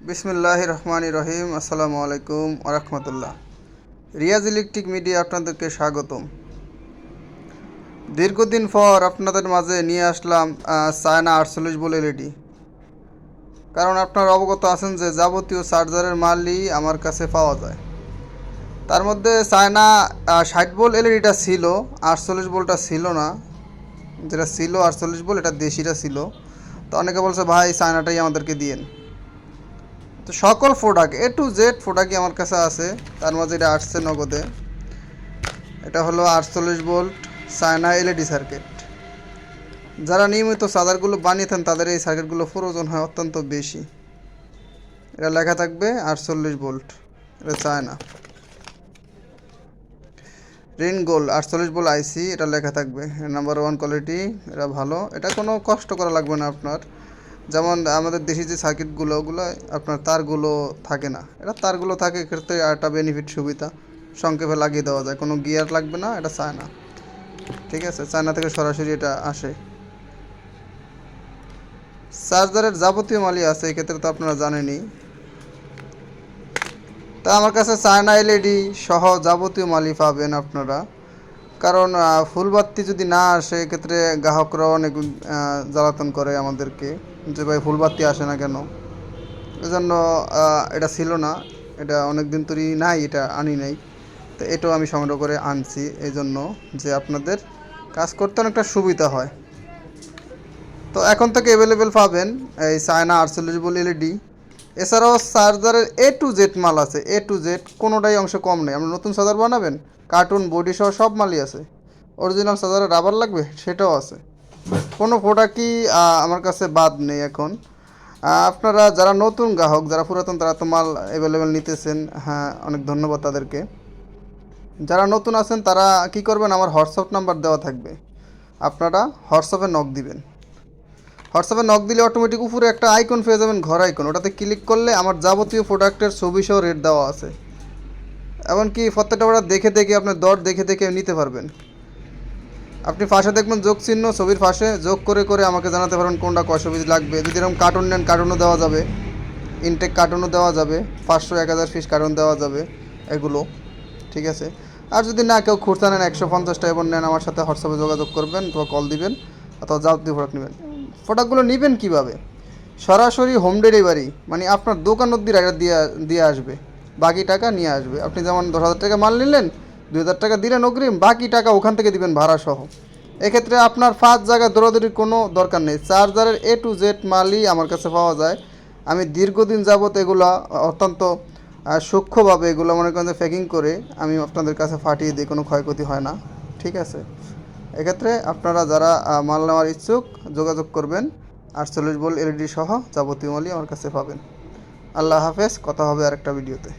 বিসমিল্লাহির রহমানির রহিম। আসসালামু আলাইকুম ওয়া রাহমাতুল্লাহ। রিয়াজ ইলেকট্রিক মিডিয়া আপনাদেরকে স্বাগতম। দীর্ঘদিন পর আপনাদের মাঝে নিয়ে আসলাম চায়না 48 বল এলইডি। কারণ আপনারা অবগত আছেন যে যাবতীয় চার্জারের মালই আমার কাছে পাওয়া যায়। তার মধ্যে চায়না 60 বল এলইডিটা ছিল, 48 বলটা ছিল না। যেটা ছিল 48 বল এটা দেশিটা ছিল। তো অনেকে বলছে ভাই চায়নাটাই আমাদেরকে দিয়েন। তো সকল প্রোডাক্ট A to Z প্রোডাক্টই আমার কাছে আছে। তার মাঝে এটা আসছে নগদে। এটা হলো 48 ভোল্ট চায়না এলইডি সার্কিট। যারা নিয়মিত চার্জারগুলো বানিয়ে থাকেন তাদের এই সার্কিটগুলো প্রয়োজন হয় অত্যন্ত বেশি। এটা লেখা থাকবে 48 ভোল্ট, এটা চায়না। রিন গোল্ড 48 ভোল্ট আইসি, এটা লেখা থাকবে নাম্বার 1 কোয়ালিটি, এটা ভালো। এটা কোনো কষ্ট করা লাগবে না আপনার। যেমন আমাদের দেশি যে সার্কিটগুলো ওগুলো আপনার তারগুলো থাকে না, এটা তারগুলো থাকে, এক্ষেত্রে একটা বেনিফিট সুবিধা সংক্ষেপে লাগিয়ে দেওয়া যায়, কোনো গিয়ার লাগবে না। এটা চায়না, ঠিক আছে, চায়না থেকে সরাসরি এটা আসে। চার্জারের যাবতীয় মালই আছে, এক্ষেত্রে তো আপনারা জানেনই। তা আমার কাছে চায়না এলইডি সহ যাবতীয় মালই পাবেন আপনারা। কারণ ফুলবাতি যদি না আসে এক্ষেত্রে গ্রাহকরা অনেক জ্বালাতন করে আমাদেরকে যে ভাই ফুলবাতি আসে না কেন। এজন্য এটা ছিল না, এটা অনেক দিন ধরেই নাই, এটা আনি নাই। তো এটাও আমি সংগ্রহ করে আনছি এই জন্য যে আপনাদের কাজ করতে অনেকটা সুবিধা হয়। তো এখন থেকে অ্যাভেলেবেল পাবেন এই চায়না 48 বল এলইডি। এছাড়াও চার্জারের A to Z মাল আছে, A to Z কোনোটাই অংশ কম নেই। আপনি নতুন চার্জার বানাবেন, কার্টুন বডি সহ সব মালই আছে। অরিজিনাল চার্জারের রাবার লাগবে সেটাও আছে। কোনো প্রোডাক্টই আমার কাছে বাদ নেই এখন। আপনারা যারা নতুন গ্রাহক, যারা পুরাতন, তারা তো মাল অ্যাভেলেবেল নিতেছেন, হ্যাঁ অনেক ধন্যবাদ তাদেরকে। যারা নতুন আছেন তারা কি করবেন, আমার হোয়াটসঅ্যাপ নাম্বার দেওয়া থাকবে, আপনারা হোয়াটসঅ্যাপে নক দিবেন। হোয়াটসঅ্যাপে নক দিলে অটোমেটিক উপরে একটা আইকন পেয়ে যাবেন, ঘর আইকন, ওটাতে ক্লিক করলে আমার যাবতীয় প্রোডাক্টের ছবি সহ রেট দেওয়া আছে। এমনকি প্রত্যেকটা প্রোডাক্ট দেখে দেখে আপনার দর দেখে দেখে নিতে পারবেন। আপনি পাশে দেখবেন যোগ চিহ্ন, ছবির পাশে যোগ করে করে আমাকে জানাতে পারবেন কোনটা কয়শো পিস লাগবে। যদি এরকম কার্টুন নেন কার্টুনও দেওয়া যাবে, ইনটেক কার্টুনও দেওয়া যাবে, 500-1000 পিস কার্টুন দেওয়া যাবে এগুলো, ঠিক আছে। আর যদি না কেউ খুঁড়তে নেন 150 টাকা নেন, আমার সাথে হোয়াটসঅ্যাপে যোগাযোগ করবেন অথবা কল দিবেন অথবা যাবতীয় প্রোডাক্ট নেবেন। প্রোডাক্টগুলো নেবেন কীভাবে, সরাসরি হোম ডেলিভারি, মানে আপনার দোকান অব্দি রাইডার দিয়ে আসবে, বাকি টাকা নিয়ে আসবে। আপনি যেমন 10,000 টাকা মাল নিলেন, 2,000 টাকা দিলেন অগ্রিম, বাকি টাকা ওখান থেকে দিবেন ভাড়া সহ। এক্ষেত্রে আপনার 5 জায়গায় দৌড়াদৌড়ির কোনো দরকার নেই। চার্জারের A to Z মালই আমার কাছে পাওয়া যায়। আমি দীর্ঘদিন যাবত এগুলো অত্যন্ত সূক্ষ্মভাবে এগুলো মনে করেন যে প্যাকিং করে আমি আপনাদের কাছে পাঠিয়ে দিই, কোনো ক্ষয়ক্ষতি হয় না, ঠিক আছে। এক্ষেত্রে আপনারা যারা মাল নেওয়ার ইচ্ছুক যোগাযোগ করবেন। 48 বল এলইডি সহ যাবতীয় মালই আমার কাছে পাবেন। আল্লাহ হাফেজ, কথা হবে আরেকটা ভিডিওতে।